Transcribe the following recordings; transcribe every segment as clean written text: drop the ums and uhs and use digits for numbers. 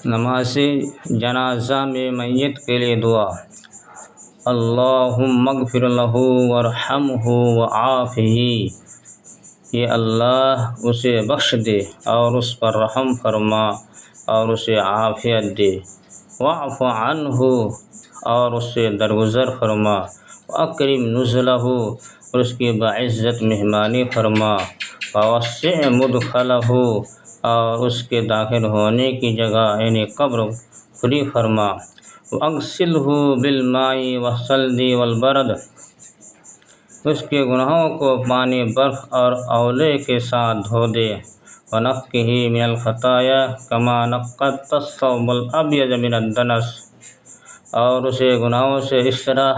نماز جنازہ میں میت کے لیے دعا۔ اللہم اغفر لہ وارحمہ وعافہ، یہ اللہ اسے بخش دے اور اس پر رحم فرما اور اسے عافیت دے۔ واعف عنہ، اور اس سے درگزر فرما۔ واکرم نزلہ، اور اس کی باعزت مہمانی فرما۔ ووسع مدخلہ، اور اس کے داخل ہونے کی جگہ یعنی قبر کھلی فرما۔ واغسلہ بالماء والثلج والبرد، اس کے گناہوں کو پانی برف اور اولے کے ساتھ دھو دے۔ ونقہ من الخطایا کما نقضت الثوب الابیض من الدنس، اور اسے گناہوں سے اس طرح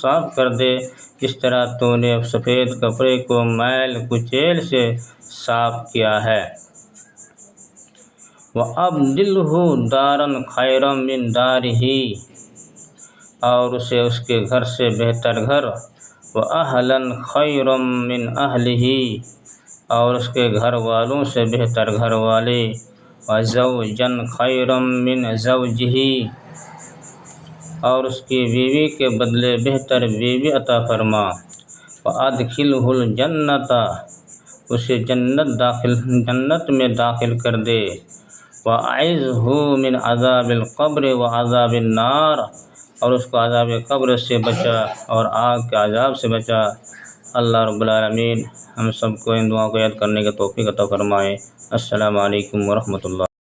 صاف کر دے جس طرح تو نے سفید کپڑے کو میل کچیل سے صاف کیا ہے۔ وَأَبْدِلْهُ دَارًا خَيْرًا مِنْ دَارِهِ، اور اسے اس کے گھر سے بہتر گھر۔ وَأَهْلًا خَيْرًا مِنْ أَهْلِهِ، اور اس کے گھر والوں سے بہتر گھر والے۔ وَزَوْجًا خَيْرًا مِنْ زَوْجِهِ، اور اس کی بیوی کے بدلے بہتر بیوی عطا فرما۔ وَأَدْخِلْهُ الْجَنَّةَ، اسے جنت میں داخل کر دے۔ وَأَعِذْهُ مِنْ عَذَابِ الْقَبْرِ وَعَذَابِ النَّارِ، اور اس کو عذاب قبر سے بچا اور آگ کے عذاب سے بچا۔ اللہ رب العالمین ہم سب کو ان دعاؤں کو یاد کرنے کی توفیق عطا فرمائے۔ السلام علیکم ورحمۃ اللہ۔